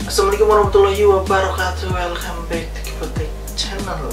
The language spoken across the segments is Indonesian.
Assalamualaikum warahmatullahi wabarakatuh. Welcome back to Kipotek Channel.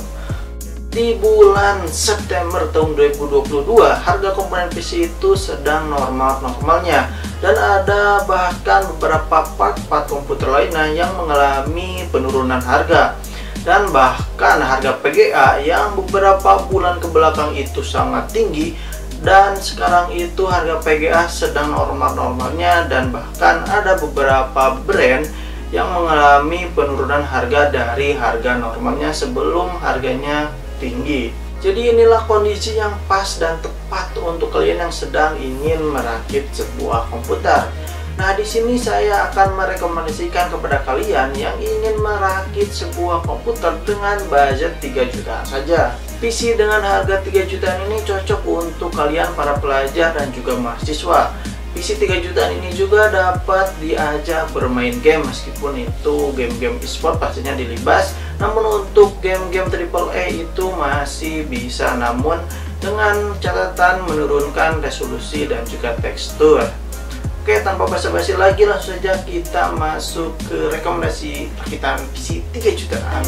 Di bulan September tahun 2022, harga komponen PC itu sedang normal-normalnya, dan ada bahkan beberapa part-part komputer lainnya yang mengalami penurunan harga. Dan bahkan harga PGA yang beberapa bulan ke belakang itu sangat tinggi, dan sekarang itu harga PGA sedang normal-normalnya, dan bahkan ada beberapa brand yang mengalami penurunan harga dari harga normalnya sebelum harganya tinggi. Jadi inilah kondisi yang pas dan tepat untuk kalian yang sedang ingin merakit sebuah komputer. Nah, di sini saya akan merekomendasikan kepada kalian yang ingin merakit sebuah komputer dengan budget 3 jutaan saja. PC dengan harga 3 jutaan ini cocok untuk kalian para pelajar dan juga mahasiswa. PC 3 jutaan ini juga dapat diajak bermain game, meskipun itu game-game e-sport pastinya dilibas. Namun untuk game-game AAA itu masih bisa, namun dengan catatan menurunkan resolusi dan juga tekstur. Oke, tanpa basa-basi lagi, langsung saja kita masuk ke rekomendasi rakitan PC 3 jutaan.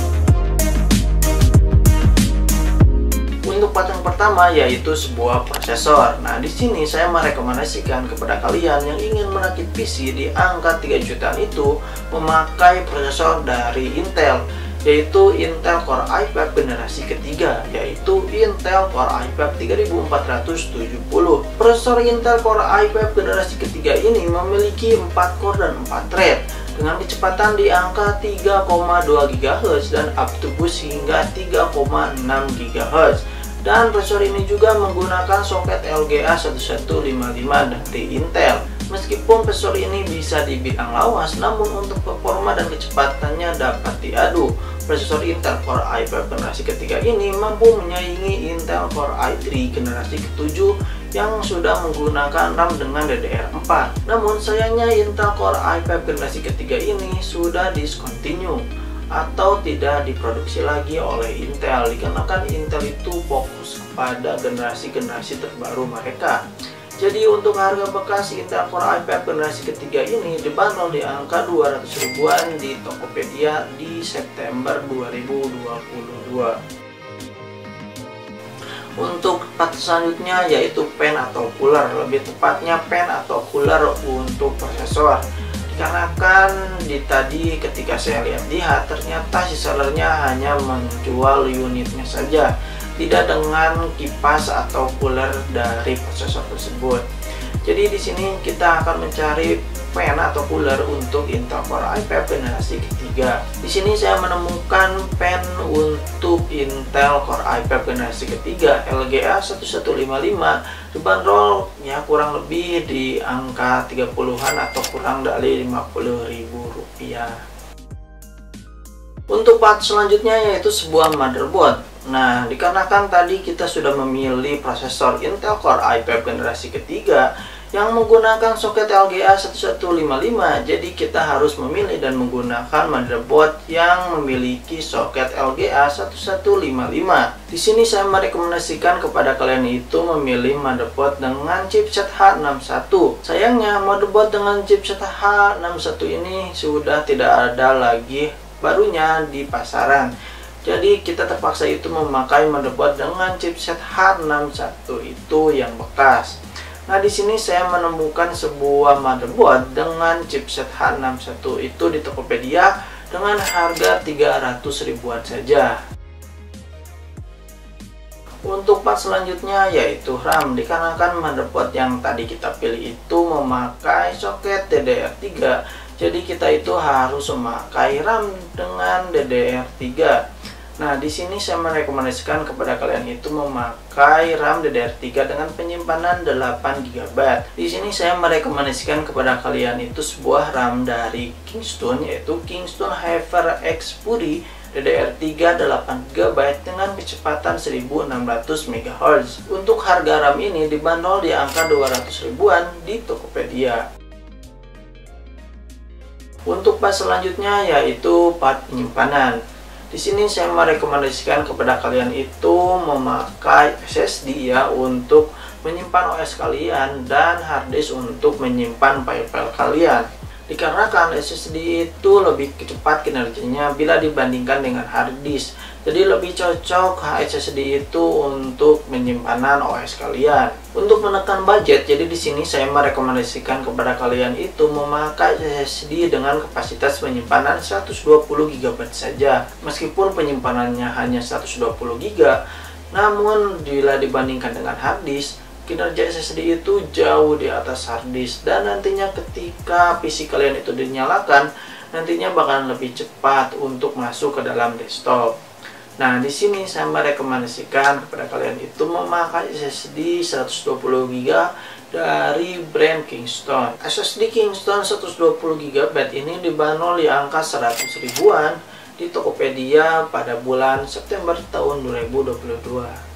Untuk part yang pertama yaitu sebuah prosesor. Nah, di sini saya merekomendasikan kepada kalian yang ingin merakit PC di angka 3 jutaan itu memakai prosesor dari Intel, yaitu Intel Core i5 generasi ketiga, yaitu Intel Core i5 3470. Prosesor Intel Core i5 generasi ketiga ini memiliki 4 core dan 4 thread dengan kecepatan di angka 3,2 GHz dan up to boost hingga 3,6 GHz. Dan prosesor ini juga menggunakan soket LGA 1155 dari Intel. Meskipun prosesor ini bisa dibilang lawas, namun untuk performa dan kecepatannya dapat diadu. Prosesor Intel Core i5 generasi ketiga ini mampu menyaingi Intel Core i3 generasi ke-7 yang sudah menggunakan RAM dengan DDR4. Namun sayangnya Intel Core i5 generasi ketiga ini sudah discontinue atau tidak diproduksi lagi oleh Intel, dikarenakan Intel itu fokus kepada generasi-generasi terbaru mereka. Jadi untuk harga bekas Intel Core i5 generasi ketiga ini dibanderol di angka 200 ribuan di Tokopedia di September 2022. Untuk part selanjutnya yaitu pen atau cooler, lebih tepatnya pen atau cooler untuk prosesor. Dikarenakan tadi ketika saya lihat ternyata si sellernya hanya menjual unitnya saja, tidak dengan kipas atau cooler dari prosesor tersebut. Jadi di sini kita akan mencari pen atau cooler untuk Intel Core i5 generasi ketiga. Di sini saya menemukan pen untuk Intel Core i5 generasi ketiga LGA 1155 dibanderol ya kurang lebih di angka 30-an atau kurang dari Rp50.000. Untuk part selanjutnya yaitu sebuah motherboard. Nah, dikarenakan tadi kita sudah memilih prosesor Intel Core i5 generasi ketiga yang menggunakan soket LGA 1155, jadi kita harus memilih dan menggunakan motherboard yang memiliki soket LGA 1155. Di sini saya merekomendasikan kepada kalian itu memilih motherboard dengan chipset H61. Sayangnya motherboard dengan chipset H61 ini sudah tidak ada lagi barunya di pasaran. Jadi kita terpaksa itu memakai motherboard dengan chipset H61 itu yang bekas. Nah, di sini saya menemukan sebuah motherboard dengan chipset H61 itu di Tokopedia dengan harga 300 ribuan saja. Untuk part selanjutnya yaitu RAM, dikarenakan motherboard yang tadi kita pilih itu memakai soket DDR3, jadi kita itu harus memakai RAM dengan DDR3. Nah, di sini saya merekomendasikan kepada kalian itu memakai RAM DDR3 dengan penyimpanan 8 GB. Di sini saya merekomendasikan kepada kalian itu sebuah RAM dari Kingston, yaitu Kingston HyperX Fury DDR3 8 GB dengan kecepatan 1600 MHz. Untuk harga RAM ini dibanderol di angka 200 ribuan di Tokopedia. Untuk part selanjutnya yaitu part penyimpanan. Di sini saya merekomendasikan kepada kalian itu memakai SSD ya untuk menyimpan OS kalian dan harddisk untuk menyimpan file-file kalian. Dikarenakan SSD itu lebih cepat kinerjanya bila dibandingkan dengan hard disk. Jadi lebih cocok SSD itu untuk penyimpanan OS kalian. Untuk menekan budget, jadi di sini saya merekomendasikan kepada kalian itu memakai SSD dengan kapasitas penyimpanan 120 GB saja. Meskipun penyimpanannya hanya 120 GB, namun bila dibandingkan dengan hard disk, kinerja SSD itu jauh di atas hard disk, dan nantinya ketika PC kalian itu dinyalakan, nantinya bakalan lebih cepat untuk masuk ke dalam desktop. Nah, di sini saya merekomendasikan kepada kalian itu memakai SSD 120 GB dari brand Kingston. SSD Kingston 120 GB ini dibanderol di angka 100 ribuan di Tokopedia pada bulan September tahun 2022.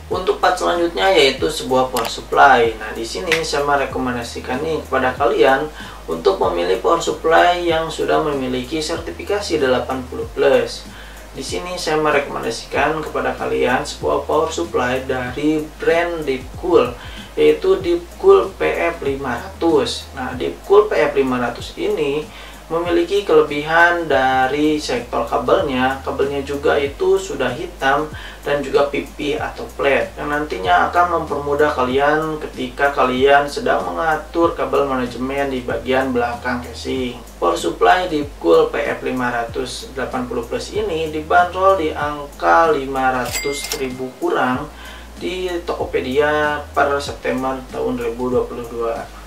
Untuk part selanjutnya yaitu sebuah power supply. Nah, di sini saya merekomendasikan nih kepada kalian untuk memilih power supply yang sudah memiliki sertifikasi 80+. Di sini saya merekomendasikan kepada kalian sebuah power supply dari brand Deepcool, yaitu Deepcool PF500. Nah, Deepcool PF500 ini memiliki kelebihan dari sektor kabelnya. Kabelnya juga itu sudah hitam dan juga PP atau flat, yang nantinya akan mempermudah kalian ketika kalian sedang mengatur kabel manajemen di bagian belakang casing. Power supply Deepcool PF500 80+ ini dibanderol di angka 500.000 kurang di Tokopedia per September tahun 2022.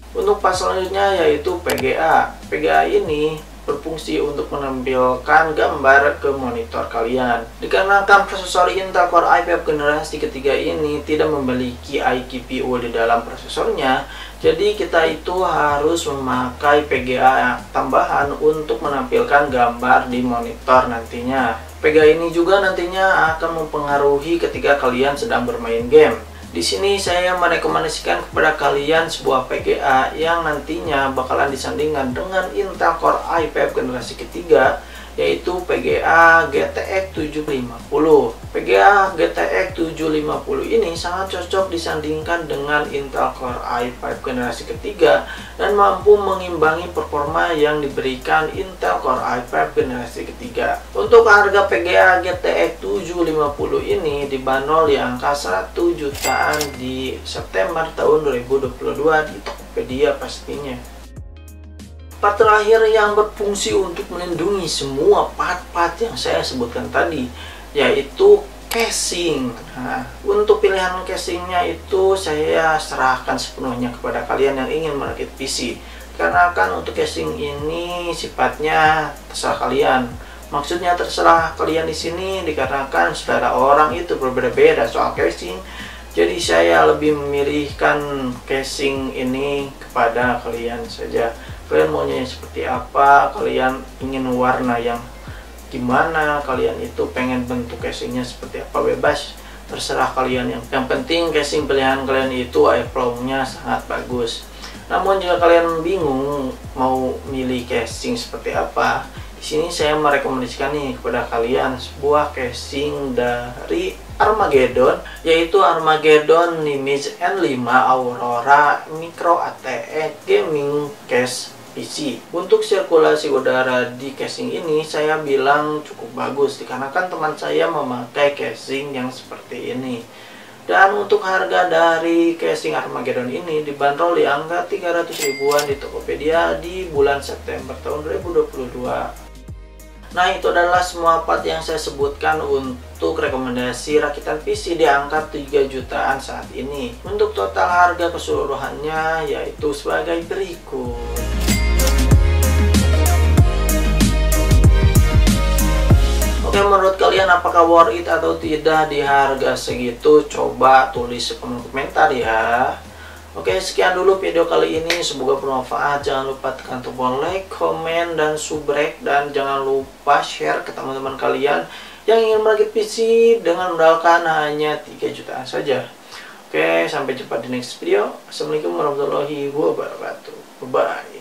Untuk part selanjutnya yaitu PGA. PGA ini berfungsi untuk menampilkan gambar ke monitor kalian. Dikarenakan prosesor Intel Core i5 generasi ketiga ini tidak memiliki iGPU di dalam prosesornya, jadi kita itu harus memakai PGA tambahan untuk menampilkan gambar di monitor nantinya. PGA ini juga nantinya akan mempengaruhi ketika kalian sedang bermain game. Di sini saya merekomendasikan kepada kalian sebuah PGA yang nantinya bakalan disandingkan dengan Intel Core i5 generasi ketiga, yaitu PGA GTX 750. PGA GTX 750 ini sangat cocok disandingkan dengan Intel Core i5 generasi ketiga dan mampu mengimbangi performa yang diberikan Intel Core i5 generasi ketiga. Untuk harga PGA GTX 750 ini dibanderol di angka 1 jutaan di September tahun 2022 di Tokopedia pastinya. Part terakhir yang berfungsi untuk melindungi semua part-part yang saya sebutkan tadi, yaitu casing. Nah, untuk pilihan casingnya itu saya serahkan sepenuhnya kepada kalian yang ingin merakit PC. Karena kan untuk casing ini sifatnya terserah kalian. Maksudnya terserah kalian di sini dikarenakan selera orang itu berbeda-beda soal casing. Jadi saya lebih memilihkan casing ini kepada kalian saja. Kalian maunya seperti apa, kalian ingin warna yang gimana, kalian itu pengen bentuk casingnya seperti apa, bebas, terserah kalian. Yang penting casing pilihan kalian itu airflow-nya sangat bagus. Namun jika kalian bingung mau milih casing seperti apa, di sini saya merekomendasikan nih kepada kalian sebuah casing dari Armageddon, yaitu Armageddon Nimbus N5 Aurora Micro ATX Gaming Case PC. Untuk sirkulasi udara di casing ini saya bilang cukup bagus dikarenakan teman saya memakai casing yang seperti ini. Dan untuk harga dari casing Armageddon ini dibanderol di angka 300 ribuan di Tokopedia di bulan September tahun 2022. Nah, itu adalah semua part yang saya sebutkan untuk rekomendasi rakitan PC di angka 3 jutaan saat ini. Untuk total harga keseluruhannya yaitu sebagai berikut. Oke, menurut kalian apakah worth it atau tidak di harga segitu? Coba tulis di kolom komentar ya. Oke, sekian dulu video kali ini. Semoga bermanfaat. Jangan lupa tekan tombol like, komen, dan subrek. Dan jangan lupa share ke teman-teman kalian yang ingin merakit PC dengan modalkan hanya 3 jutaan saja. Oke, sampai jumpa di next video. Assalamualaikum warahmatullahi wabarakatuh. Bye-bye.